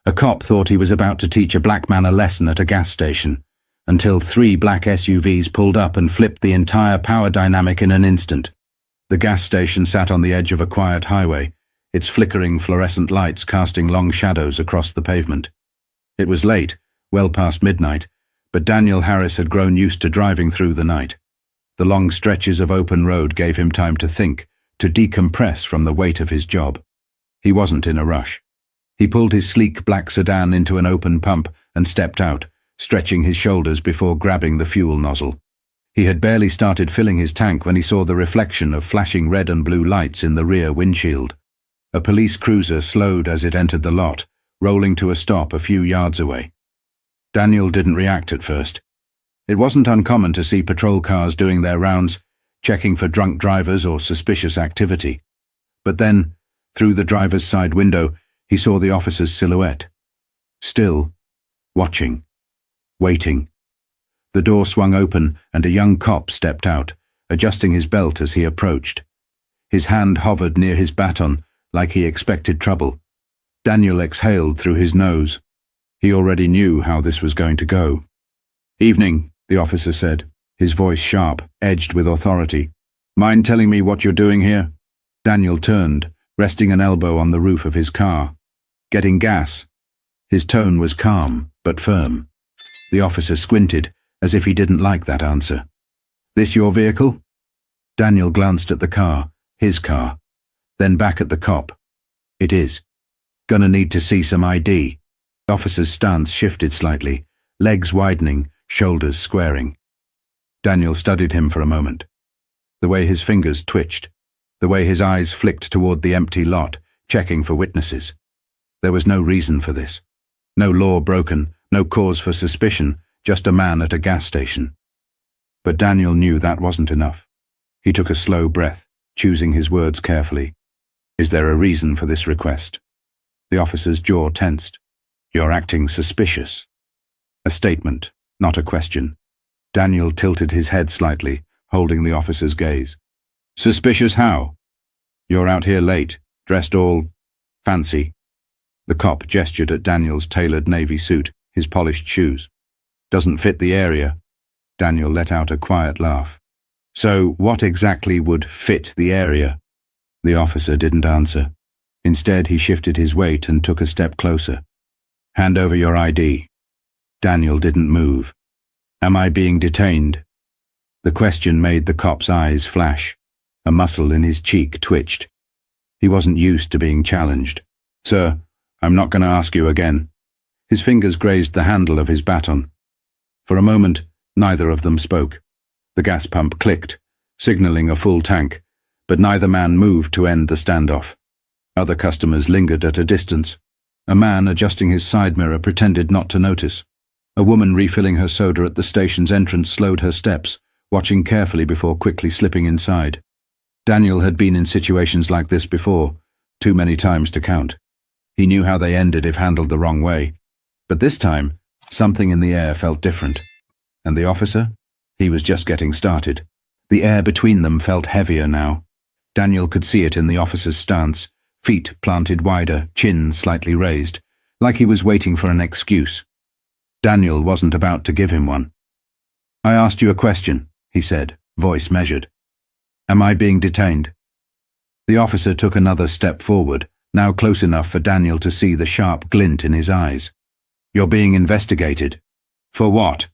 A cop thought he was about to teach a black man a lesson at a gas station, until 3 black SUVs pulled up and flipped the entire power dynamic in an instant. The gas station sat on the edge of a quiet highway, its flickering fluorescent lights casting long shadows across the pavement. It was late, well past midnight, but Daniel Harris had grown used to driving through the night. The long stretches of open road gave him time to think, to decompress from the weight of his job. He wasn't in a rush. He pulled his sleek black sedan into an open pump and stepped out, stretching his shoulders before grabbing the fuel nozzle. He had barely started filling his tank when he saw the reflection of flashing red and blue lights in the rear windshield. A police cruiser slowed as it entered the lot, rolling to a stop a few yards away. Daniel didn't react at first. It wasn't uncommon to see patrol cars doing their rounds, checking for drunk drivers or suspicious activity. But then, through the driver's side window, he saw the officer's silhouette. Still, watching, waiting. The door swung open and a young cop stepped out, adjusting his belt as he approached. His hand hovered near his baton, like he expected trouble. Daniel exhaled through his nose. He already knew how this was going to go. "Evening," the officer said, his voice sharp, edged with authority. "Mind telling me what you're doing here?" Daniel turned, resting an elbow on the roof of his car. "Getting gas." His tone was calm, but firm. The officer squinted, as if he didn't like that answer. "This your vehicle?" Daniel glanced at the car, his car, then back at the cop. "It is. Gonna need to see some ID." The officer's stance shifted slightly, legs widening, shoulders squaring. Daniel studied him for a moment. The way his fingers twitched, the way his eyes flicked toward the empty lot, checking for witnesses. There was no reason for this. No law broken, no cause for suspicion, just a man at a gas station. But Daniel knew that wasn't enough. He took a slow breath, choosing his words carefully. "Is there a reason for this request?" The officer's jaw tensed. "You're acting suspicious." A statement, not a question. Daniel tilted his head slightly, holding the officer's gaze. "Suspicious how?" "You're out here late, dressed all fancy." The cop gestured at Daniel's tailored navy suit, his polished shoes. "Doesn't fit the area." Daniel let out a quiet laugh. "So what exactly would fit the area?" The officer didn't answer. Instead, he shifted his weight and took a step closer. "Hand over your ID." Daniel didn't move. "Am I being detained?" The question made the cop's eyes flash. A muscle in his cheek twitched. He wasn't used to being challenged. "Sir, I'm not going to ask you again." His fingers grazed the handle of his baton. For a moment, neither of them spoke. The gas pump clicked, signaling a full tank, but neither man moved to end the standoff. Other customers lingered at a distance. A man adjusting his side mirror pretended not to notice. A woman refilling her soda at the station's entrance slowed her steps, watching carefully before quickly slipping inside. Daniel had been in situations like this before, too many times to count. He knew how they ended if handled the wrong way. But this time, something in the air felt different. And the officer? He was just getting started. The air between them felt heavier now. Daniel could see it in the officer's stance, feet planted wider, chin slightly raised, like he was waiting for an excuse. Daniel wasn't about to give him one. "I asked you a question," he said, voice measured. "Am I being detained?" The officer took another step forward, now close enough for Daniel to see the sharp glint in his eyes. "You're being investigated." "For what?"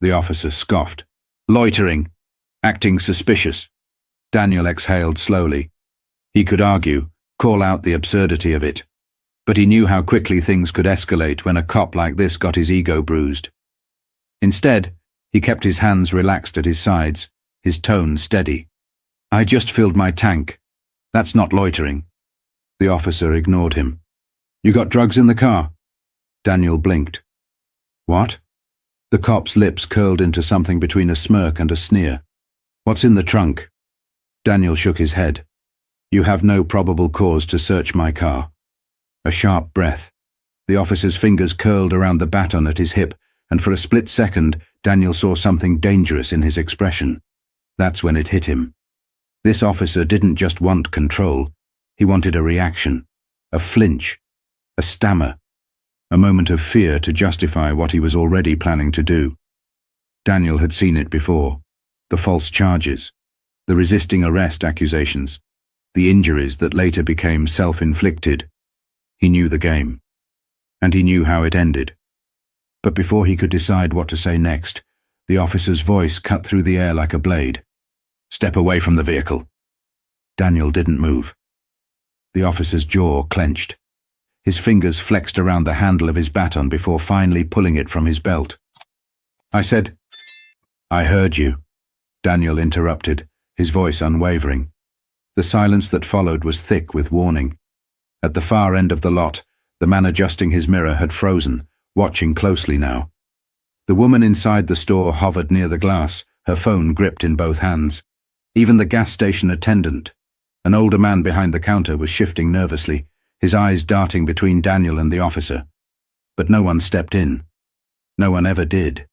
The officer scoffed. "Loitering. Acting suspicious." Daniel exhaled slowly. He could argue, call out the absurdity of it. But he knew how quickly things could escalate when a cop like this got his ego bruised. Instead, he kept his hands relaxed at his sides, his tone steady. "I just filled my tank. That's not loitering." The officer ignored him. "You got drugs in the car?" Daniel blinked. "What?" The cop's lips curled into something between a smirk and a sneer. "What's in the trunk?" Daniel shook his head. "You have no probable cause to search my car." A sharp breath. The officer's fingers curled around the baton at his hip, and for a split second, Daniel saw something dangerous in his expression. That's when it hit him. This officer didn't just want control. He wanted a reaction, a flinch, a stammer. a moment of fear to justify what he was already planning to do. Daniel had seen it before: the false charges, the resisting arrest accusations, the injuries that later became self-inflicted. He knew the game, and he knew how it ended. But before he could decide what to say next, the officer's voice cut through the air like a blade. "Step away from the vehicle." Daniel didn't move. The officer's jaw clenched. His fingers flexed around the handle of his baton before finally pulling it from his belt. "I said—" "I heard you," Daniel interrupted, his voice unwavering. The silence that followed was thick with warning. At the far end of the lot, the man adjusting his mirror had frozen, watching closely now. The woman inside the store hovered near the glass, her phone gripped in both hands. Even the gas station attendant, an older man behind the counter, was shifting nervously, his eyes darting between Daniel and the officer. But no one stepped in. No one ever did.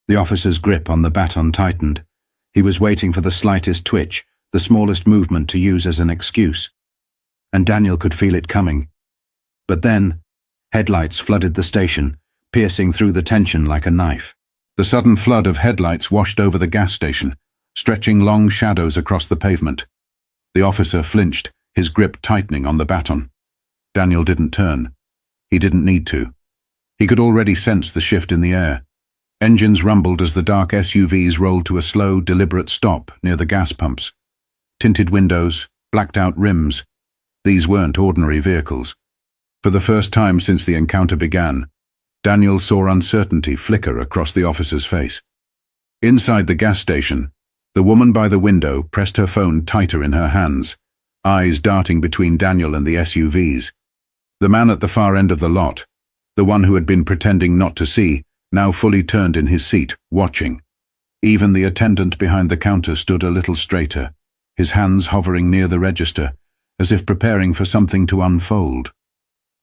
The officer's grip on the baton tightened. He was waiting for the slightest twitch, the smallest movement to use as an excuse. And Daniel could feel it coming. But then, headlights flooded the station, piercing through the tension like a knife. The sudden flood of headlights washed over the gas station, stretching long shadows across the pavement. The officer flinched, his grip tightening on the baton. Daniel didn't turn. He didn't need to. He could already sense the shift in the air. Engines rumbled as the dark SUVs rolled to a slow, deliberate stop near the gas pumps. Tinted windows, blacked-out rims. These weren't ordinary vehicles. For the first time since the encounter began, Daniel saw uncertainty flicker across the officer's face. Inside the gas station, the woman by the window pressed her phone tighter in her hands, eyes darting between Daniel and the SUVs. The man at the far end of the lot, the one who had been pretending not to see, now fully turned in his seat, watching. Even the attendant behind the counter stood a little straighter, his hands hovering near the register, as if preparing for something to unfold.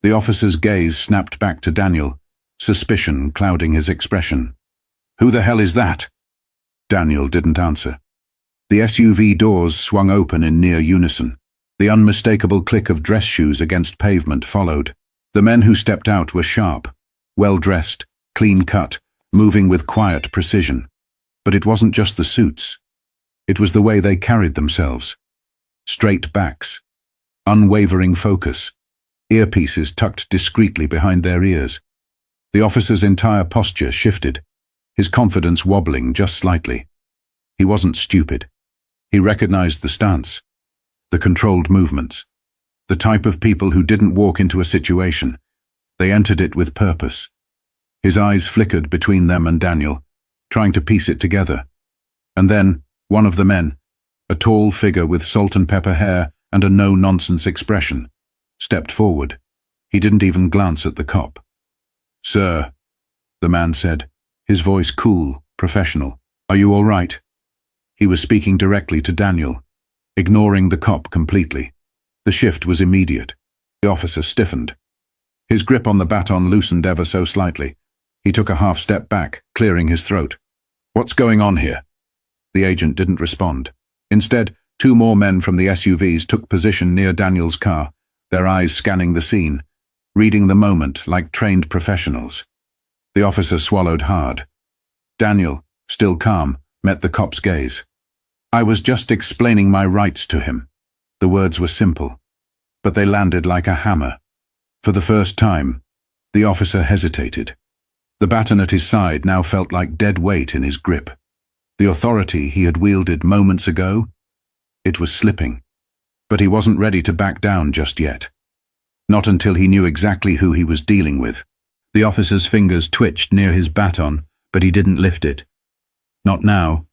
The officer's gaze snapped back to Daniel, suspicion clouding his expression. "Who the hell is that?" Daniel didn't answer. The SUV doors swung open in near unison. The unmistakable click of dress shoes against pavement followed. The men who stepped out were sharp, well-dressed, clean-cut, moving with quiet precision. But it wasn't just the suits. It was the way they carried themselves. Straight backs, unwavering focus, earpieces tucked discreetly behind their ears. The officer's entire posture shifted, his confidence wobbling just slightly. He wasn't stupid. He recognized the stance, the controlled movements, the type of people who didn't walk into a situation. They entered it with purpose. His eyes flickered between them and Daniel, trying to piece it together. And then, one of the men, a tall figure with salt and pepper hair and a no-nonsense expression, stepped forward. He didn't even glance at the cop. "Sir," the man said, his voice cool, professional. "Are you all right?" He was speaking directly to Daniel, ignoring the cop completely. The shift was immediate. The officer stiffened. His grip on the baton loosened ever so slightly. He took a half-step back, clearing his throat. "What's going on here?" The agent didn't respond. Instead, two more men from the SUVs took position near Daniel's car, their eyes scanning the scene, reading the moment like trained professionals. The officer swallowed hard. Daniel, still calm, met the cop's gaze. "I was just explaining my rights to him." The words were simple, but they landed like a hammer. For the first time, the officer hesitated. The baton at his side now felt like dead weight in his grip. The authority he had wielded moments ago, it was slipping. But he wasn't ready to back down just yet. Not until he knew exactly who he was dealing with. The officer's fingers twitched near his baton, but he didn't lift it. Not now.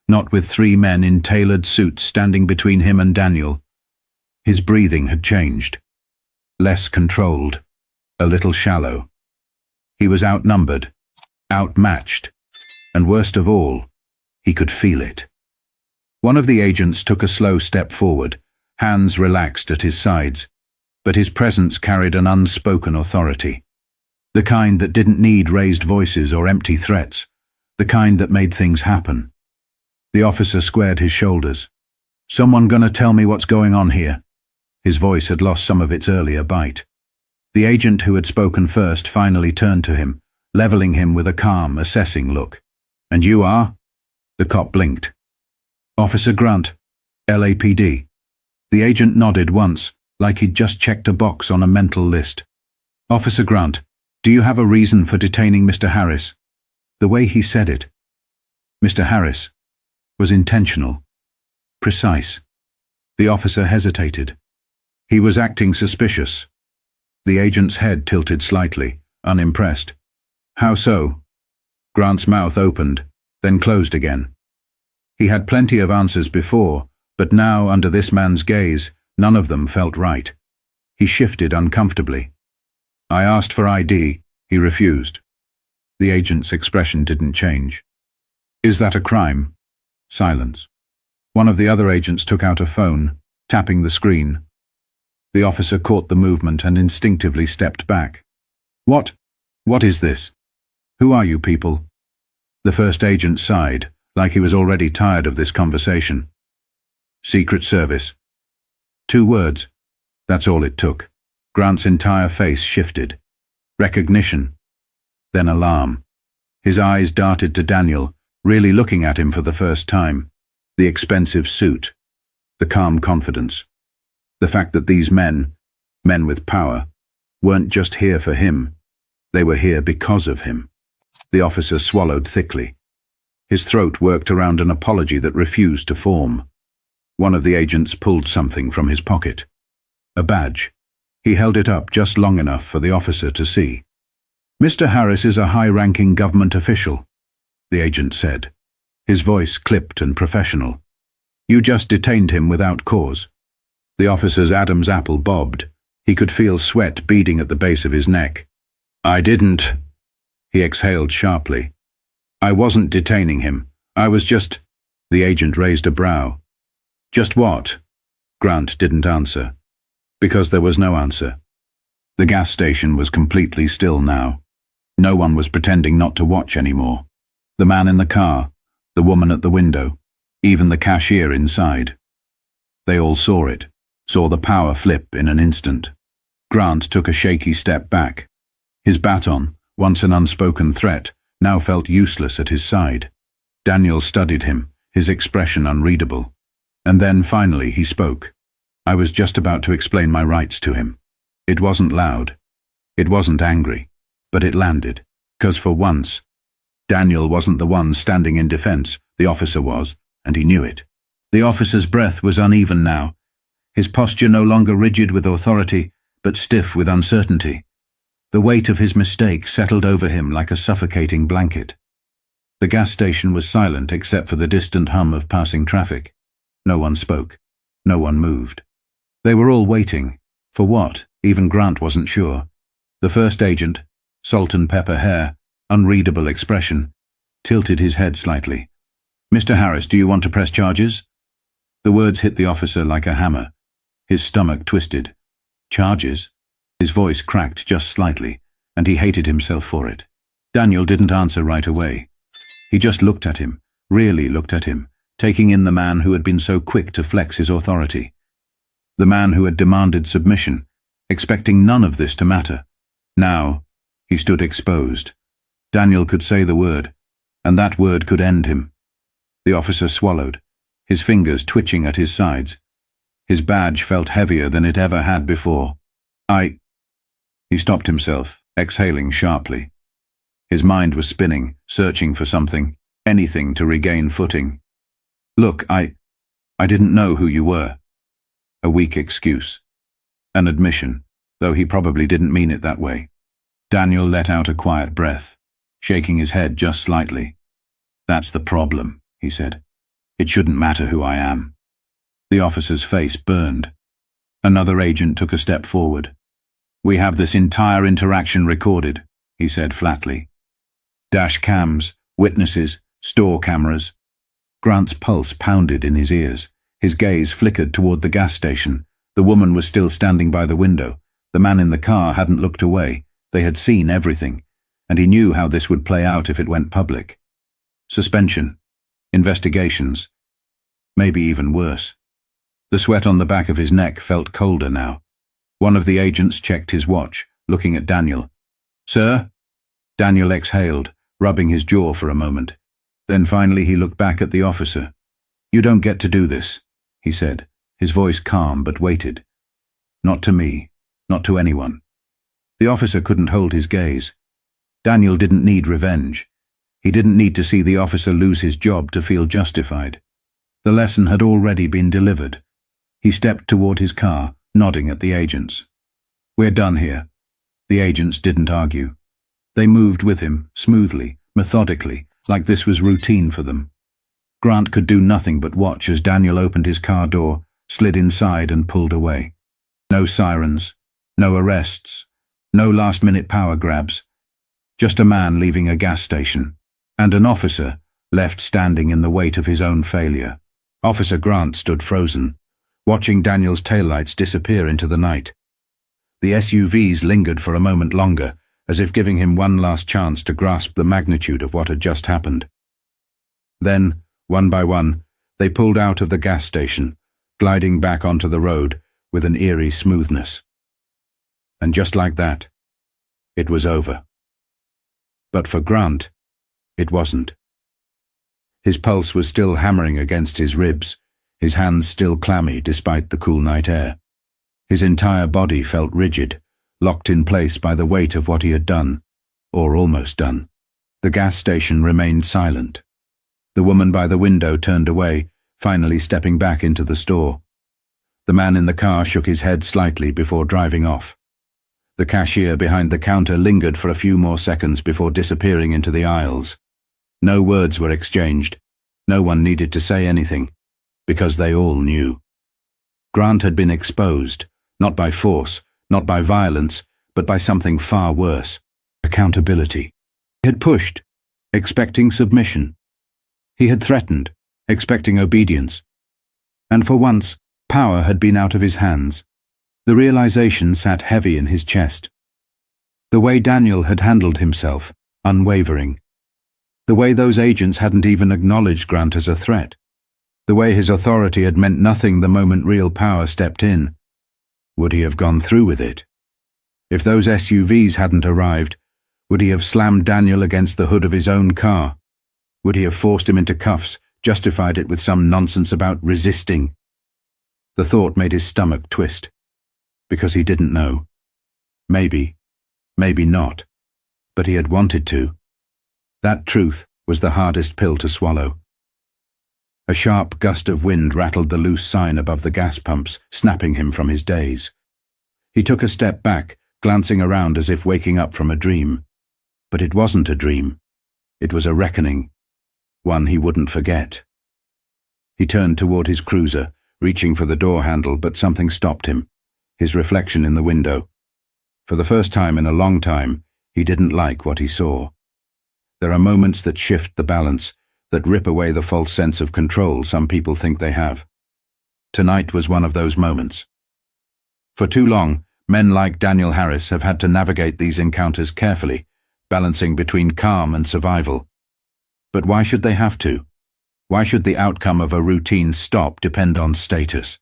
Not with three men in tailored suits standing between him and Daniel. His breathing had changed. Less controlled, a little shallow. He was outnumbered, outmatched, and worst of all, he could feel it. One of the agents took a slow step forward, hands relaxed at his sides, but his presence carried an unspoken authority. The kind that didn't need raised voices or empty threats, the kind that made things happen. The officer squared his shoulders. "Someone gonna tell me what's going on here?" His voice had lost some of its earlier bite. The agent who had spoken first finally turned to him, leveling him with a calm, assessing look. "And you are?" The cop blinked. "Officer Grant, LAPD." The agent nodded once, like he'd just checked a box on a mental list. "Officer Grant, do you have a reason for detaining Mr. Harris?" The way he said it, Mr. Harris, was intentional, precise. The officer hesitated. He was acting suspicious. The agent's head tilted slightly, unimpressed. "How so?" Grant's mouth opened, then closed again. He had plenty of answers before, but now, under this man's gaze, none of them felt right. He shifted uncomfortably. "I asked for ID. He refused." The agent's expression didn't change. "Is that a crime?" Silence. One of the other agents took out a phone, tapping the screen. The officer caught the movement and instinctively stepped back. What is this? Who are you people?" The first agent sighed, like he was already tired of this conversation. "Secret Service." 2 words. That's all it took. Grant's entire face shifted. Recognition. Then alarm. His eyes darted to Daniel, really looking at him for the first time. The expensive suit. The calm confidence. The fact that these men with power, weren't just here for him. They were here because of him. The officer swallowed thickly. His throat worked around an apology that refused to form. One of the agents pulled something from his pocket. A badge. He held it up just long enough for the officer to see. "Mr. Harris is a high-ranking government official," the agent said. His voice clipped and professional. "You just detained him without cause." The officer's Adam's apple bobbed. He could feel sweat beading at the base of his neck. "I didn't," he exhaled sharply. "I wasn't detaining him. I was just—" The agent raised a brow. "Just what?" Grant didn't answer. Because there was no answer. The gas station was completely still now. No one was pretending not to watch anymore. The man in the car, the woman at the window, even the cashier inside. They all saw it, saw the power flip in an instant. Grant took a shaky step back. His baton, once an unspoken threat, now felt useless at his side. Daniel studied him, his expression unreadable. And then, finally, he spoke. I was just about to explain my rights to him. It wasn't loud. It wasn't angry. But it landed. 'Cause for once, Daniel wasn't the one standing in defense. The officer was, and he knew it. The officer's breath was uneven now, his posture no longer rigid with authority, but stiff with uncertainty. The weight of his mistake settled over him like a suffocating blanket. The gas station was silent except for the distant hum of passing traffic. No one spoke. No one moved. They were all waiting. For what? Even Grant wasn't sure. The first agent, salt and pepper hair, unreadable expression, tilted his head slightly. "Mr. Harris, do you want to press charges?" The words hit the officer like a hammer. His stomach twisted. Charges? His voice cracked just slightly, and he hated himself for it. Daniel didn't answer right away. He just looked at him, really looked at him, taking in the man who had been so quick to flex his authority. The man who had demanded submission, expecting none of this to matter. Now, he stood exposed. Daniel could say the word, and that word could end him. The officer swallowed, his fingers twitching at his sides. His badge felt heavier than it ever had before. He stopped himself, exhaling sharply. His mind was spinning, searching for something, anything to regain footing. "Look, I didn't know who you were." A weak excuse. An admission, though he probably didn't mean it that way. Daniel let out a quiet breath, shaking his head just slightly. "That's the problem," he said. "It shouldn't matter who I am." The officer's face burned. Another agent took a step forward. "We have this entire interaction recorded," he said flatly. Dash cams, witnesses, store cameras. Grant's pulse pounded in his ears. His gaze flickered toward the gas station. The woman was still standing by the window. The man in the car hadn't looked away. They had seen everything, and he knew how this would play out if it went public. Suspension. Investigations. Maybe even worse. The sweat on the back of his neck felt colder now. One of the agents checked his watch, looking at Daniel. "Sir?" Daniel exhaled, rubbing his jaw for a moment. Then finally he looked back at the officer. "You don't get to do this," he said, his voice calm but weighted. "Not to me, not to anyone." The officer couldn't hold his gaze. Daniel didn't need revenge. He didn't need to see the officer lose his job to feel justified. The lesson had already been delivered. He stepped toward his car, nodding at the agents. "We're done here." The agents didn't argue. They moved with him, smoothly, methodically, like this was routine for them. Grant could do nothing but watch as Daniel opened his car door, slid inside and pulled away. No sirens, no arrests, no last-minute power grabs. Just a man leaving a gas station, and an officer left standing in the weight of his own failure. Officer Grant stood frozen, watching Daniel's taillights disappear into the night. The SUVs lingered for a moment longer, as if giving him one last chance to grasp the magnitude of what had just happened. Then, one by one, they pulled out of the gas station, gliding back onto the road with an eerie smoothness. And just like that, it was over. But for Grant, it wasn't. His pulse was still hammering against his ribs, his hands still clammy despite the cool night air. His entire body felt rigid, locked in place by the weight of what he had done, or almost done. The gas station remained silent. The woman by the window turned away, finally stepping back into the store. The man in the car shook his head slightly before driving off. The cashier behind the counter lingered for a few more seconds before disappearing into the aisles. No words were exchanged. No one needed to say anything, because they all knew. Grant had been exposed, not by force, not by violence, but by something far worse: accountability. He had pushed, expecting submission. He had threatened, expecting obedience. And for once, power had been out of his hands. The realization sat heavy in his chest. The way Daniel had handled himself, unwavering. The way those agents hadn't even acknowledged Grant as a threat. The way his authority had meant nothing the moment real power stepped in. Would he have gone through with it? If those SUVs hadn't arrived, would he have slammed Daniel against the hood of his own car? Would he have forced him into cuffs, justified it with some nonsense about resisting? The thought made his stomach twist, because he didn't know. Maybe, maybe not, but he had wanted to. That truth was the hardest pill to swallow. A sharp gust of wind rattled the loose sign above the gas pumps, snapping him from his daze. He took a step back, glancing around as if waking up from a dream. But it wasn't a dream. It was a reckoning, one he wouldn't forget. He turned toward his cruiser, reaching for the door handle, but something stopped him, his reflection in the window. For the first time in a long time, he didn't like what he saw. There are moments that shift the balance, that rip away the false sense of control some people think they have. Tonight was one of those moments. For too long, men like Daniel Harris have had to navigate these encounters carefully, balancing between calm and survival. But why should they have to? Why should the outcome of a routine stop depend on status?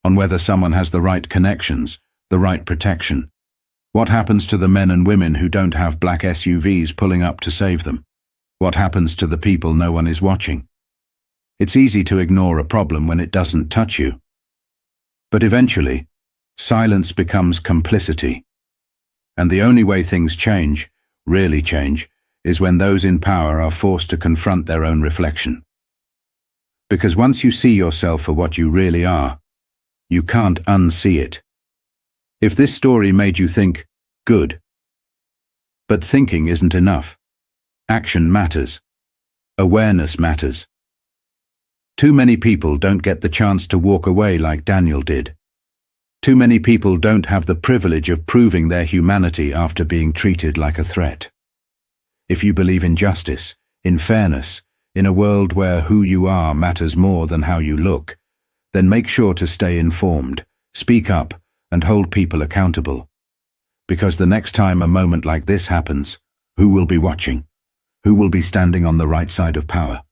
On whether someone has the right connections, the right protection? What happens to the men and women who don't have black SUVs pulling up to save them? What happens to the people no one is watching? It's easy to ignore a problem when it doesn't touch you. But eventually, silence becomes complicity. And the only way things change, really change, is when those in power are forced to confront their own reflection. Because once you see yourself for what you really are, you can't unsee it. If this story made you think, good. But thinking isn't enough. Action matters. Awareness matters. Too many people don't get the chance to walk away like Daniel did. Too many people don't have the privilege of proving their humanity after being treated like a threat. If you believe in justice, in fairness, in a world where who you are matters more than how you look, then make sure to stay informed, speak up, and hold people accountable. Because the next time a moment like this happens, who will be watching? Who will be standing on the right side of power?